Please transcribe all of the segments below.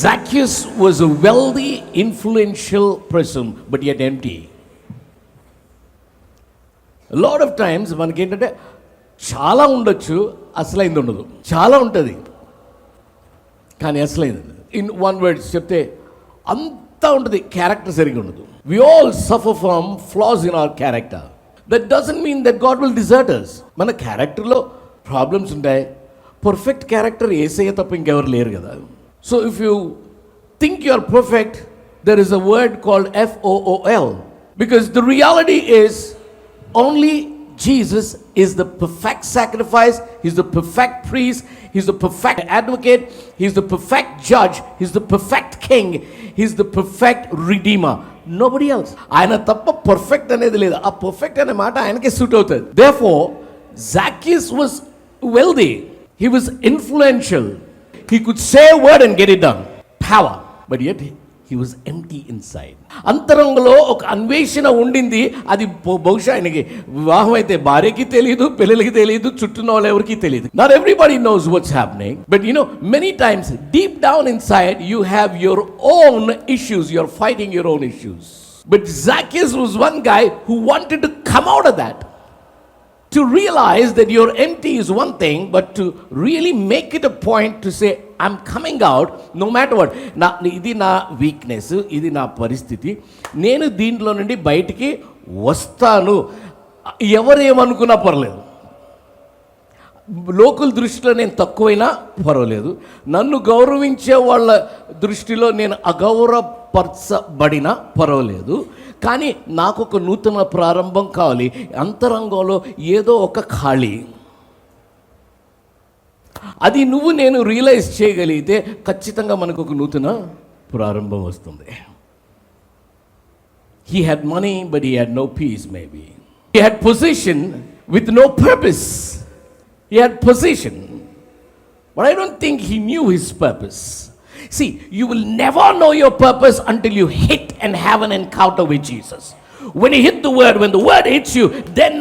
Zacchaeus was a wealthy, influential person, but yet empty. A lot of times మనకి ఏంటంటే చాలా ఉండొచ్చు, అసలైంది ఉండదు. చాలా ఉంటుంది కానీ అసలైంది. ఇన్ వన్ వర్డ్ చెప్తే అంతా ఉంటుంది, క్యారెక్టర్ సరిగా ఉండదు. We all suffer from flaws in our character. That doesn't mean that God will desert us. మన క్యారెక్టర్లో ప్రాబ్లమ్స్ ఉంటాయి. పర్ఫెక్ట్ క్యారెక్టర్ యేసయ్య తప్ప ఇంకెవరు లేరు కదా. So if you think you are perfect, there is a word called FOOL, because the reality is only Jesus is the perfect sacrifice. He's the perfect priest. He's the perfect advocate. He's the perfect judge. He's the perfect king. He's the perfect redeemer. Nobody else. ఆయన తప్ప perfect అనేది లేదు. ఆ perfect అనే మాట ఆయనకే suit అవుతుంది. Therefore, Zacchaeus was wealthy. He was influential. He could say a word and get it done. Power. But yet he was empty inside. అంతరంగంలో ఒక అన్వేషణ ఉండింది. అది బహుశా ఆయనకి వివాహం అయితే భార్యకి తెలియదు, పిల్లలకి తెలియదు, చుట్టూ వాళ్ళు ఎవరికి తెలియదు. Not everybody knows what's happening, but you know, many times deep down inside you have your own issues. You're fighting your own issues. But Zacchaeus was one guy who wanted to come out of that. To realize that you're empty is one thing, but to really make it a point to say, I'm coming out no matter what. ఇది నా weakness, ఇది నా పరిస్థితి, నేను దీంట్లో నుండి బయటికి వస్తాను. ఎవరేమనుకున్నా పర్లేదు, లోకల్ దృష్టిలో నేను తక్కువైనా పర్వాలేదు, నన్ను గౌరవించే వాళ్ళ దృష్టిలో నేను అగౌరవపరచబడినా పర్వాలేదు, కానీ నాకు ఒక నూతన ప్రారంభం కావాలి. అంతరంగంలో ఏదో ఒక ఖాళీ, అది నువ్వు నేను రియలైజ్ చేయగలిగితే ఖచ్చితంగా మనకు ఒక నూతన ప్రారంభం వస్తుంది. He had money, but he had no peace maybe. He had position with no purpose. He had position, but I don't think he knew his purpose. See, you will never know your purpose until you hit and have an encounter with Jesus. When you hit the word, when the word hits you, then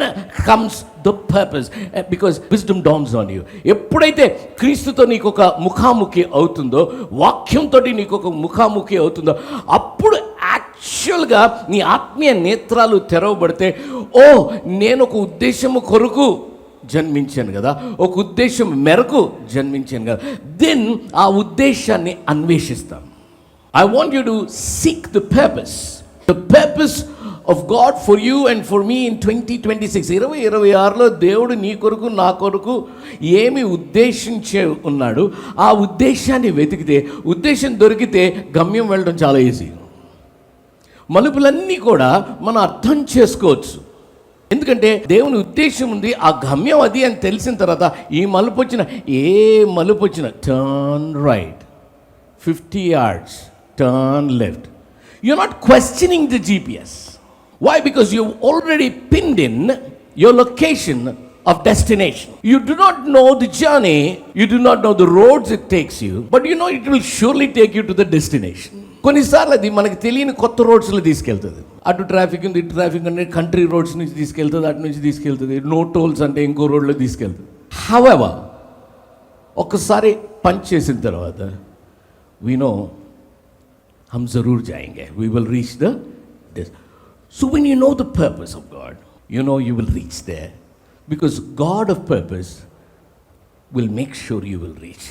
comes the purpose, because wisdom dawns on you. ఎప్పుడైతే క్రీస్తుతో నీకు ఒక ముఖాముఖి అవుతుందో, వాక్యంతో నీకు ఒక ముఖాముఖి అవుతుందో, అప్పుడు యాక్చువల్గా నీ ఆత్మీయ నేత్రాలు తెరవబడితే, ఓ నేను ఒక ఉద్దేశము కొరకు జన్మించాను కదా, ఒక ఉద్దేశం మేరకు జన్మించాను కదా, దెన్ ఆ ఉద్దేశాన్ని అన్వేషిస్తాం. I want you to seek the purpose of God for you and for me in 2026. 2026లో దేవుడు నీ కొరకు నా కొరకు ఏమి ఉద్దేశించే ఉన్నాడు, ఆ ఉద్దేశాన్ని వెతికితే, ఉద్దేశం దొరికితే గమ్యం వెళ్ళడం చాలా ఈజీ. మలుపులన్నీ కూడా మనం అర్థం చేసుకోవచ్చు, ఎందుకంటే దేవుని ఉద్దేశం ఉంది, ఆ గమ్యం అది అని తెలిసిన తర్వాత ఈ మలుపు వచ్చిన turn right, 50 yards turn left. you're not questioning the GPS. Why? Because you've already pinned in your location of destination. You do not know the journey, you do not know the roads it takes you, but you know it will surely take you to the destination. కొన్నిసార్లు అది మనకి తెలియని కొత్త రోడ్స్లో తీసుకెళ్తుంది. అటు traffic ఉంది, ఇటు traffic అంటే కంట్రీ రోడ్స్ నుంచి తీసుకెళ్తుంది, అటు నుంచి తీసుకెళ్తుంది, నో టోల్స్ అంటే ఇంకో రోడ్లో తీసుకెళ్తుంది. హౌఎవర్ ఒక్కసారి పంచ్ చేసిన తర్వాత we know हम जरूर जाएंगे, we will reach the destination. So when you know the purpose of God, you know you will reach there, because God of purpose will make sure you will reach.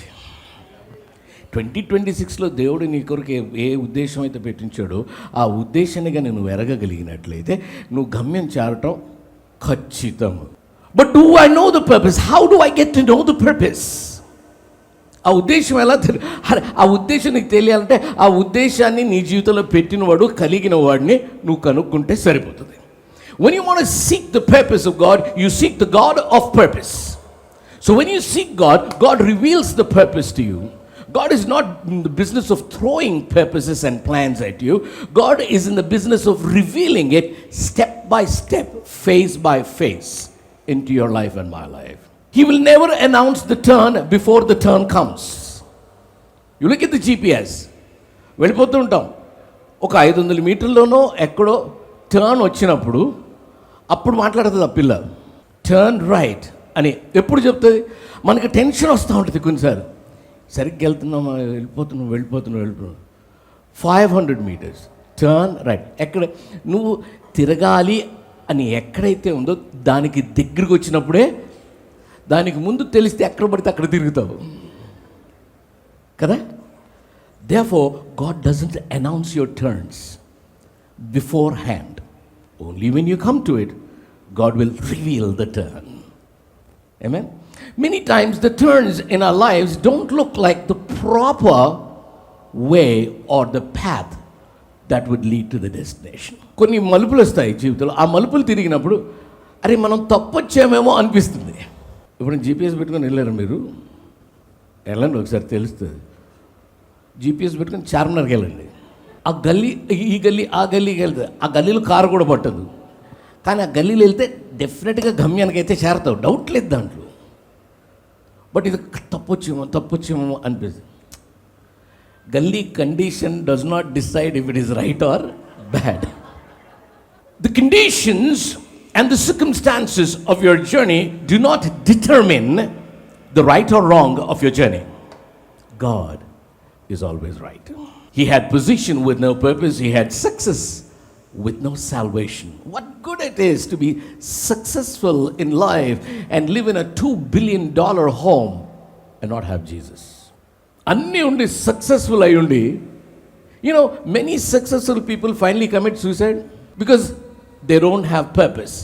2026లో దేవుడు నీ కొరకు ఏ ఉద్దేశం అయితే పెట్టించాడో ఆ ఉద్దేశాన్ని కానీ నువ్వు ఎరగగలిగినట్లయితే నువ్వు గమ్యం చేరటం ఖచ్చితం. But do I know the purpose? How do I get to know the purpose? ఆ ఉద్దేశం ఎలా ఆ ఉద్దేశం నీకు తెలియాలంటే ఆ ఉద్దేశాన్ని నీ జీవితంలో పెట్టినవాడు, కలిగిన వాడిని నువ్వు కనుక్కుంటే సరిపోతుంది. When you want to seek the purpose of God, you seek the God of purpose. So when you seek God, God reveals the purpose to you. God is not in the business of throwing purposes and plans at you. God is in the business of revealing it step by step, phase by phase into your life and my life. He will never announce the turn before the turn comes. You look at the GPS. వెళ్ళిపోతూ ఉంటాం, ఒక 500 మీటర్లోనో ఎక్కడో turn వచ్చినప్పుడు అప్పుడు మాట్లాడుతుంది ఆ పిల్ల, turn right అని ఎప్పుడు చెప్తుంది. మనకి టెన్షన్ వస్తూ ఉంటుంది కొన్నిసార్లు, సరిగ్గా వెళ్తున్నామా, వెళ్ళిపోతున్నాం 500 meters టర్న్ రైట్. ఎక్కడ నువ్వు తిరగాలి అని ఎక్కడైతే ఉందో దానికి దగ్గరికి వచ్చినప్పుడే, దానికి ముందు తెలిస్తే ఎక్కడ పడితే అక్కడ తిరుగుతావు కదా. Therefore, God doesn't announce your turns beforehand. Only when you come to it, God will reveal the turn. Amen? Many times the turns in our lives don't look like the proper way or the path that would lead to the destination. కొన్ని మలుపులు వస్తాయి జీవితంలో. ఆ మలుపులు తిరిగినప్పుడు అరే మనం తప్పొచ్చామేమో అనిపిస్తుంది. ఇప్పుడు జీపీఎస్ పెట్టుకొని వెళ్ళారు మీరు, వెళ్ళండి ఒకసారి తెలుస్తుంది. జీపీఎస్ పెట్టుకొని చార్మినార్కి వెళ్ళండి. ఆ గల్లీ, ఈ గల్లీ, ఆ గల్లీకి వెళ్తే ఆ గల్లీలో కారు కూడా పట్టదు, కానీ ఆ గల్లీలో వెళ్తే డెఫినెట్గా గమ్యానికి అయితే చేరతావు, డౌట్ లేదు దాంట్లో. బట్ ఇది తప్పొచ్చేమో అనిపిస్తుంది. గల్లీ condition does not decide if it is right are bad. The conditions and the circumstances of your journey do not determine the right or wrong of your journey. God is always right. He had position with no purpose. He had success with no salvation. What good it is to be successful in life and live in a $2 billion home and not have Jesus. Anni undi successful ayundi. You know, many successful people finally commit suicide because they don't have purpose.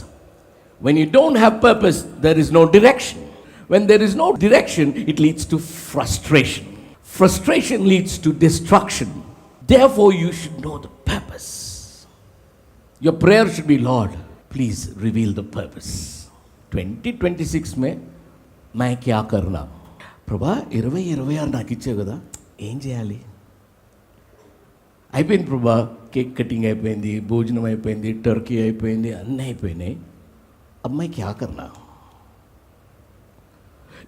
When you don't have purpose, there is no direction. When there is no direction, it leads to frustration. Frustration leads to destruction. Therefore, you should know the purpose. Your prayer should be, Lord, please reveal the purpose. 2026 में मैं क्या करना? ప్రభా 2026 నాకు ఇచ్చావు కదా, ఏం చేయాలి? అయిపోయింది ప్రభా, కేక్ కటింగ్ అయిపోయింది, భోజనం అయిపోయింది, టర్కీ అయిపోయింది, అన్నీ అయిపోయినాయి. అమ్మాయి క్యా కర్నా?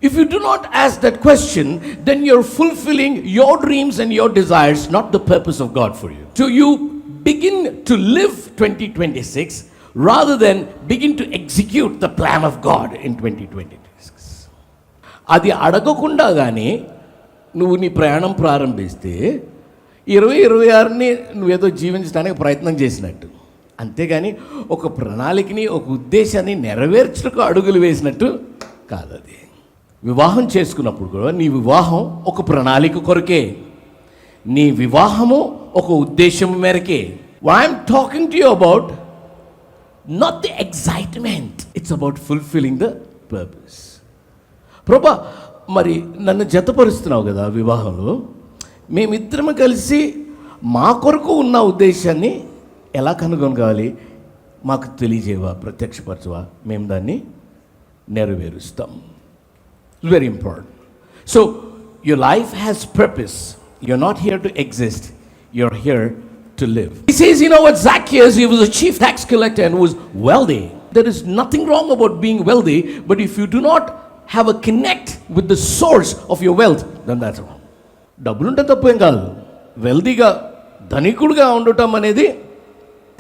If you do not ask that question, then you're fulfilling your dreams and your desires, not the purpose of God for you. So you begin to live 2026 rather than begin to execute the plan of God in 2026. అది అడగకుండా కానీ నువ్వు నీ ప్రయాణం ప్రారంభిస్తే 2026ని నువ్వేదో జీవించడానికి ప్రయత్నం చేసినట్టు, అంతేగాని ఒక ప్రణాళికని, ఒక ఉద్దేశాన్ని నెరవేర్చుటకు అడుగులు వేసినట్టు కాదు. అది వివాహం చేసుకున్నప్పుడు కూడా నీ వివాహం ఒక ప్రణాళిక కొరకే, నీ వివాహము ఒక ఉద్దేశం మేరకే. I'm talking to you about not the excitement, it's about fulfilling the purpose. ప్రభా మరి నన్ను జతపరుస్తున్నావు కదా వివాహంలో, మేమిద్దరం కలిసి మా కొరకు ఉన్న ఉద్దేశాన్ని ఎలా కనుగొనగాలి, మాకు తెలియజేవా, ప్రత్యక్షపరచవా, మేము దాన్ని నెరవేరుస్తాం. Very important. So your life has purpose. You're not here to exist, you're here to live. He says, you know what, Zacchaeus, he was a chief tax collector and was wealthy. There is nothing wrong about being wealthy, but if you do not have a connect with the source of your wealth, then that's wrong. డబ్బులుంటే తప్పేం కాదు, వెల్దీగా ధనికుడుగా ఉండటం అనేది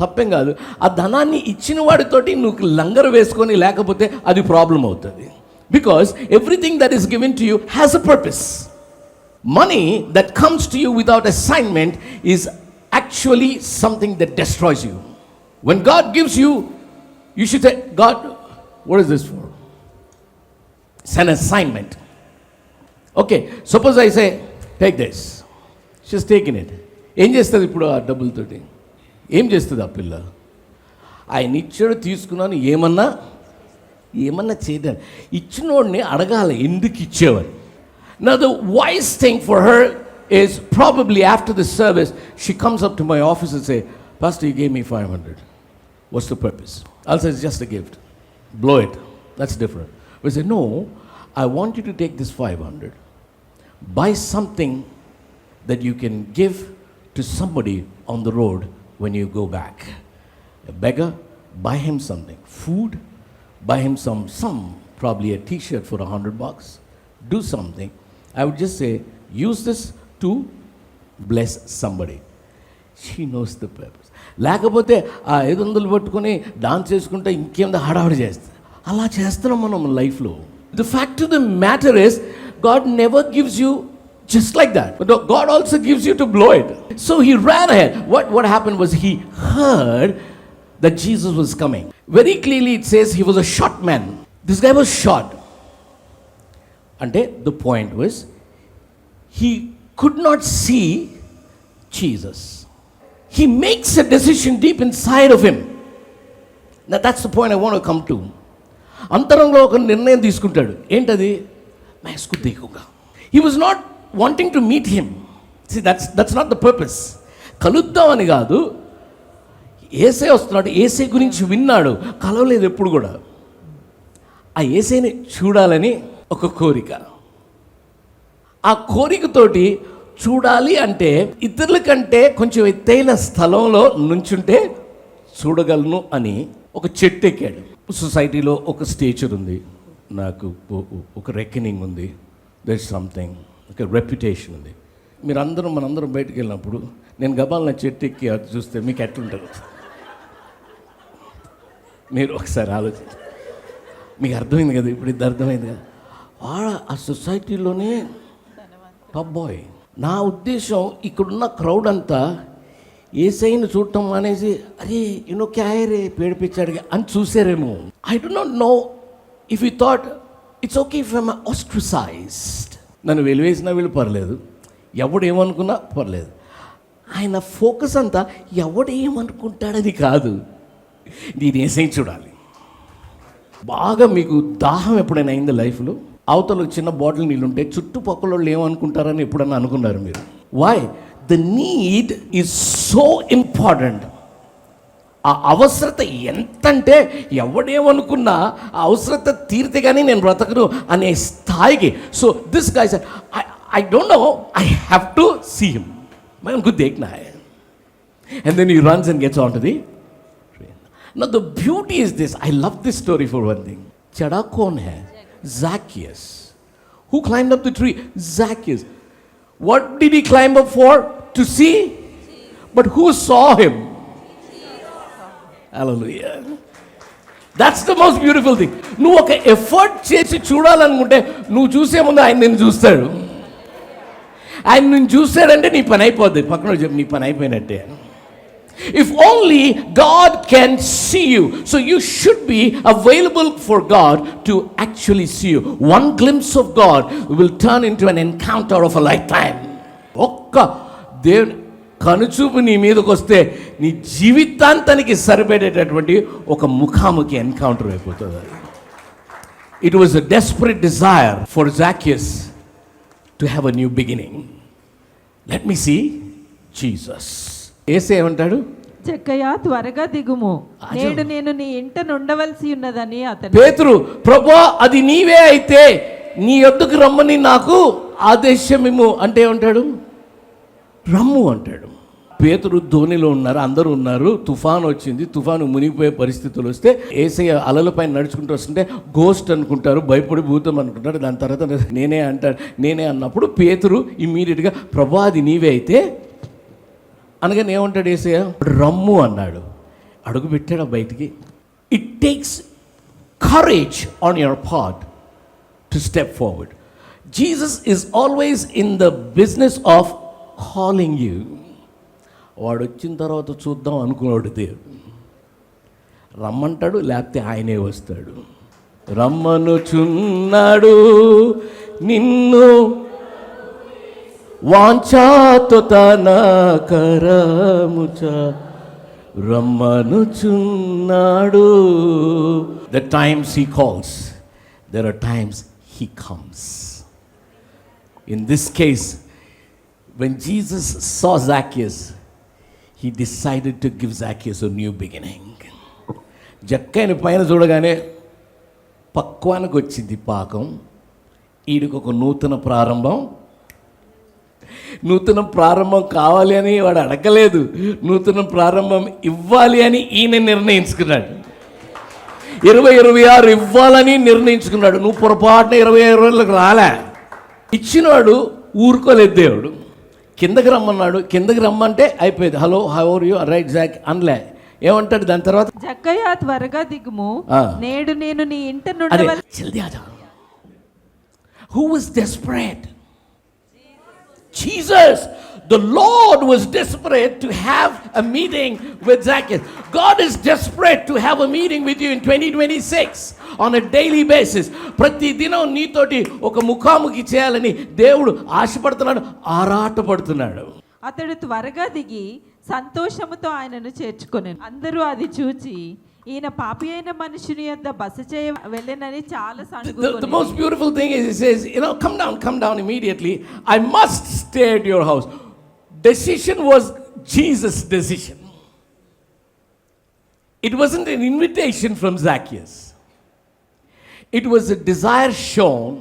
తప్పేం కాదు. ఆ ధనాన్ని ఇచ్చిన వాడితోటి నువ్వు లంగరు వేసుకొని లేకపోతే అది ప్రాబ్లం అవుతుంది. Because everything that is given to you has a purpose. Money that comes to you without assignment is actually something that destroys you. When God gives you, you should say, God, what is this for? It's an assignment. Okay, suppose I say, take this. She's taking it. ఏం చేస్తుంది ఇప్పుడు ఆ డబ్బులతోటి? ఏం చేస్తుంది ఆ పిల్ల? ఆయన ఇచ్చాడు, తీసుకున్నాను, ఏమన్నా చేయడానికి ఇచ్చినోడిని అడగాలి ఎందుకు ఇచ్చేవారు. Now the wise thing for her is probably after the service she comes up to my office and say, Pastor, you gave me 500. What's the purpose? I'll say, it's just a gift. Blow it. That's different. But say, no, I want you to take this 500. Buy something that you can give to somebody on the road when you go back. A beggar, buy him something. Food, buy him some probably a t-shirt for $100. Do something. I would just say, use this to bless somebody. She knows the purpose. లేకపోతే ఆ 500 పట్టుకొని dance చేసుకుంటే ఇంకేందో హడావిడి చేస్తుంది. అలా చేస్తున్నాం మనం లైఫ్లో. The fact of the matter is, God never gives you Just like that. But God also gives you to blow it. So he ran ahead. What happened was he heard that Jesus was coming. Very clearly it says he was a short man. This guy was short. Ante the point was he could not see Jesus. He makes a decision deep inside of him. Now that's the point I want to come to. అంతరంలో ఒక నిర్ణయం తీసుకుంటాడు. ఏంటది? मैं इसको देखूंगा. He was not wanting to meet him. See, that's not the purpose. కలుద్దామని కాదు. యేసే వస్తున్నాడు, యేసే గురించి విన్నాడు, కలవలేదు ఎప్పుడు కూడా. ఆ యేసేని చూడాలని ఒక కోరిక. ఆ కోరికతోటి చూడాలి అంటే ఇతరుల కంటే కొంచెం ఎత్తైన స్థలంలో నుంచుంటే చూడగలను అని ఒక చెట్టు ఎక్కాడు. సొసైటీలో ఒక స్టేచర్ ఉంది, నాకు ఒక రెకనింగ్ ఉంది, దర్ ఇస్ సంథింగ్, ఒక రెప్యుటేషన్ ఉంది. మనందరం బయటకు వెళ్ళినప్పుడు నేను గబాలన చెట్టు ఎక్కి అది చూస్తే మీకు ఎట్లుంటుంది? మీరు ఒకసారి ఆలోచించండి. మీకు అర్థమైంది కదా, ఇప్పుడు ఇది అర్థమైంది కదా. ఆ సొసైటీలోనే టాప్ బాయ్. నా ఉద్దేశం ఇక్కడున్న క్రౌడ్ అంతా ఏసైని చూడటం అనేసి అరే క్యారే పేడిపించాడు అని చూసారేమో. I do not know if you thought it's okay if I'm ostracized. నన్ను వెలివేసినా వీళ్ళు పర్లేదు, ఎవడు ఏమనుకున్నా పర్లేదు. ఆయన ఫోకస్ అంతా ఎవడు ఏమనుకుంటాడని కాదు, నేను ఏసైని చూడాలి. బాగా మీకు దాహం ఎప్పుడైనా అయింది లైఫ్లో? అవతల చిన్న బాటిల్ నీళ్ళు ఉంటే చుట్టుపక్కల వాళ్ళు ఏమనుకుంటారని ఎప్పుడన్నా అనుకున్నారు మీరు? Why? The need is so important. ఆ అవసరత ఎంతంటే ఎవడేమనుకున్నా ఆ అవసరత తీరితే కానీ నేను బ్రతకను అనే స్థాయికి. So this guy said, I don't know, I have to see him. मैं उनको देखना है. And then he runs and gets onto the train. Now the beauty is this. I love this story for one thing. चढ़ा कौन है? Zacchaeus. Who climbed up the tree? Zacchaeus. What did he climb up for? To see? But who saw him? Hallelujah. That's the most beautiful thing. నువ్వు ఒక effort చేసి చూడాలనుకుంటే నువ్వు చూసే ముందు ఆయన నిన్ను చూస్తాడు. ఆయన నిన్ను చూస్తాడంటే నీ పని అయిపోద్ది. పక్కన చెప్పి నీ పని అయిపోయినట్టే. If only God can see you. So you should be available for God to actually see you. One glimpse of God will turn into an encounter of a lifetime. ఒక్క దేవుని కనుచూపు నీ మీదకి వస్తే నీ జీవితాంతానికి సరిపడేటటువంటి ఒక ముఖాముఖి ఎన్కౌంటర్ అయిపోతుంది. It was a desperate desire for Zacchaeus to have a new beginning. Let me see Jesus. యేసు ఏమంటాడు? జక్కయ్య త్వరగా దిగుము, నేడు నేను నీ ఇంట ఉండవలసి ఉన్నదని అతను. పేతురు, ప్రభువా అది నీవే అయితే నీ యొద్దకు రమ్మని నాకు ఆదేశమిమ్ము అంటే ఏమంటాడు? రమ్ము అంటాడు. పేతురు ధోనిలో ఉన్నారు, అందరూ ఉన్నారు, తుఫాను వచ్చింది, తుఫాను మునిగిపోయే పరిస్థితులు వస్తే యేసయ్య అలలపైన నడుచుకుంటూ వస్తుంటే గోస్ట్ అనుకుంటారు, భయపడి భూతం అనుకుంటారు. దాని తర్వాత నేనే అంటాడు. నేనే అన్నప్పుడు పేతురు ఇమ్మీడియట్గా ప్రభువా అది నీవే అయితే అనగానే ఏమంటాడు యేసయ్య? రమ్ము అన్నాడు. అడుగు పెట్టాడు బయటికి. It takes courage on your part to step forward. Jesus is always in the business of calling you. వాడు వచ్చిన తర్వాత చూద్దాం అనుకున్నాడు దేవుడు. రమ్మంటాడు, లేకపోతే ఆయనే వస్తాడు. రమ్మనుచున్నాడు నిన్ను వాంఛాతో తన కరముచ రమ్మనుచున్నాడు. The times he calls, there are times he comes. In this case, when Jesus saw Zacchaeus, he decided to give Zacchaeus a new beginning. జక్కైన పైన చూడగానే పక్వానికి వచ్చింది పాకం. ఈడికి ఒక నూతన ప్రారంభం. నూతన ప్రారంభం కావాలి అని వాడు అడగలేదు, నూతన ప్రారంభం ఇవ్వాలి అని ఈయన నిర్ణయించుకున్నాడు. 2026 ఇవ్వాలని నిర్ణయించుకున్నాడు. నువ్వు పొరపాటున 25 రాలే. ఇచ్చినవాడు ఊరుకోలేదు దేవుడు. కిందకి రమ్మన్నాడు. కిందకి రమ్మంటే అయిపోయింది. Hello, how are you, right Jack అనలే. ఏమంటాడు దాని తర్వాత? జక్కయ్య త్వరగా దిగుము, నేడు నేను నీ ఇంట ఉండవలసి. Who was desperate? Jesus, the Lord was desperate to have a meeting with Zacchaeus. God is desperate to have a meeting with you in 2026 on a daily basis. ప్రతి దినం నీతోటి ఒక ముఖాముఖి చేయాలని దేవుడు ఆశపడుతున్నాడు, ఆరాటపడుతున్నాడు. అతడు త్వరగా దిగి సంతోషముతో ఆయనను చేర్చుకొనెను. అందరూ అది చూచి ఈయన పాపి అయిన మనుషుని యొద్ద బస చేయ వెళ్ళెనని చాలా The సణుగుకొనిరి. most beautiful thing is, he says, come down immediately. I must stay at your house. Decision was Jesus' decision. It wasn't an invitation from Zacchaeus. It was a desire shown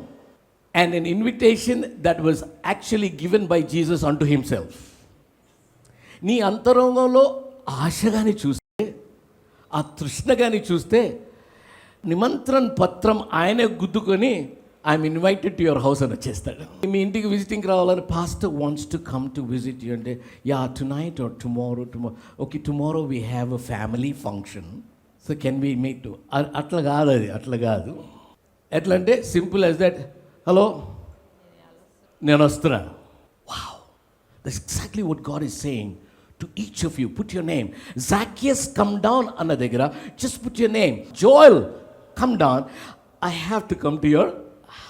and an invitation that was actually given by Jesus unto himself. నీ అంతరంగంలో ఆశగాని చూస్తే, ఆ తృష్ణగాని చూస్తే, నిమంత్రణ పత్రం ఆయనే గుద్దుకొని I'm invited to your house అని వచ్చేస్తాడు. మీ ఇంటికి విజిటింగ్కి రావాలని pastor wants to come to visit you అంటే, yeah tonight or tomorrow okay tomorrow we have a family function, so can we meet to. అట్లా కాదు, అది అట్లా కాదు. ఎట్లా అంటే సింపుల్ యాజ్ దట్, హలో నేను వస్తున్నా. Wow, that's exactly what God is saying to each of you. Put your name. Zacchaeus, come down anna degara, just put your name. Joel, come down. I have to come to your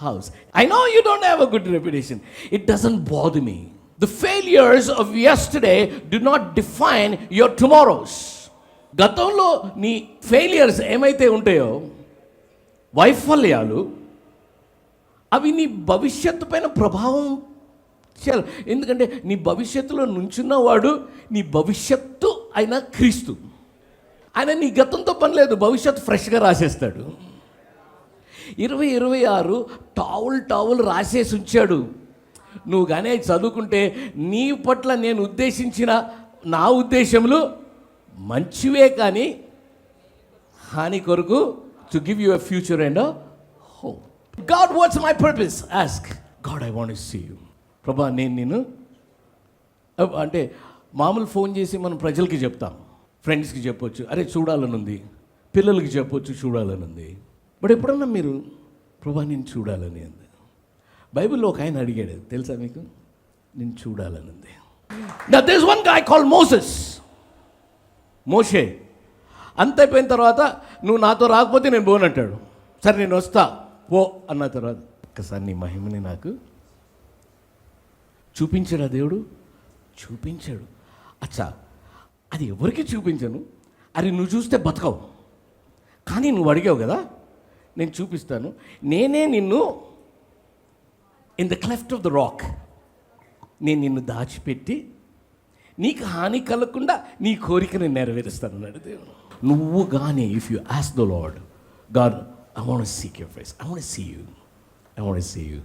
house. I know you don't have a good reputation. It doesn't bother me. The failures of yesterday do not define your tomorrows. గతంలో నీ failures ఏమైతే ఉంటాయో, వైఫల్యాలు, అవి నీ భవిష్యత్తు పైన ప్రభావం చేయాలి. ఎందుకంటే నీ భవిష్యత్తులో నుంచున్నవాడు నీ భవిష్యత్తు అయిన క్రీస్తు. ఆయన నీ గతంతో పని లేదు, భవిష్యత్తు ఫ్రెష్గా రాసేస్తాడు. 2026 టావుల్ రాసేసి ఉంచాడు. నువ్వు కానీ చదువుకుంటే నీ పట్ల నేను ఉద్దేశించిన నా ఉద్దేశములు మంచివే కానీ హాని కొరకు, to give you a future and hope. God, what's my purpose? Ask God, I want to see you. ప్రభా, నేను అంటే మామూలు ఫోన్ చేసి మనం ప్రజలకి చెప్తాం, ఫ్రెండ్స్కి చెప్పొచ్చు, అరే చూడాలనుంది, పిల్లలకి చెప్పొచ్చు చూడాలనుంది. బట్ ఎప్పుడన్నా మీరు ప్రభా నేను చూడాలని అంది. బైబిల్లో ఒక ఆయన అడిగాడు, తెలుసా మీకు? నేను చూడాలనుంది. Now there's one guy called Moses. మోషే అంత అయిపోయిన తర్వాత, నువ్వు నాతో రాకపోతే నేను పోనంటాడు. సరే నేను వస్తా పో అన్న తర్వాత, ఒక్కసారి నీ మహిమని నాకు చూపించాడా దేవుడు? చూపించాడు. అచ్చా, అది ఎవరికి చూపించను, అది నువ్వు చూస్తే బతకవు, కానీ నువ్వు అడిగావు కదా, నేను చూపిస్తాను. నేనే నిన్ను in the cleft of the rock, నేను నిన్ను దాచిపెట్టి నీకు హాని కలగకుండా నీ కోరికని నెరవేరుస్తాను అన్నాడు దేవుడు. నువ్వు కానీ if you ask the lord, God, I want to seek your face, I want to see you, I want to see you.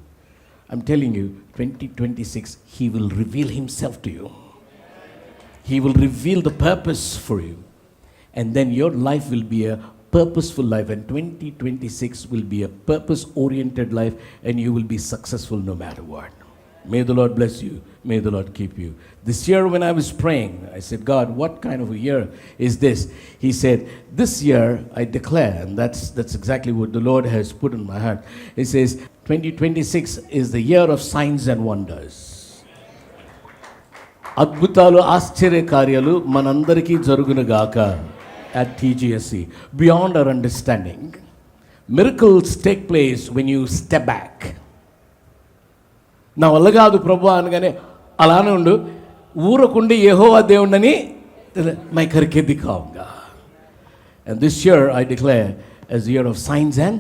I'm telling you, 2026, He will reveal Himself to you. He will reveal the purpose for you. And then your life will be a purposeful life. And 2026 will be a purpose-oriented life. And you will be successful no matter what. May the Lord bless you. May the Lord keep you. This year when I was praying, I said, God, what kind of a year is this? He said, this year I declare, and that's exactly what the Lord has put in my heart. He says, 2026 is the year of signs and wonders. అద్భుతాలు, ఆశ్చర్య కార్యాలు మనందరికీ జరుగునుగాక at TGSC beyond our understanding. Miracles take place when you step back. నా వల్ల కాదు ప్రభు అనగానే అలానే ఉండు, ఊరకుండి యెహోవా దేవుడని my కర్కే దిఖాऊंगा. And this year I declare as the year of signs and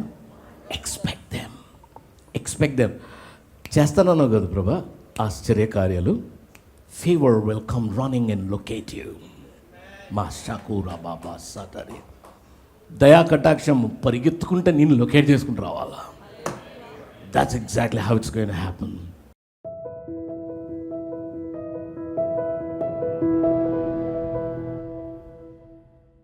expect them. చేస్తానన్నావు కదా ప్రభా ఆశ్చర్య కార్యాలు. Favor will come running and locate you. మా షాకూరా బాబా సతరి, దయా కటాక్షం పరిగెత్తుకుంటే నిన్ను లొకేట్ చేసుకుంటూ రావాలా. That's exactly how it's going to happen.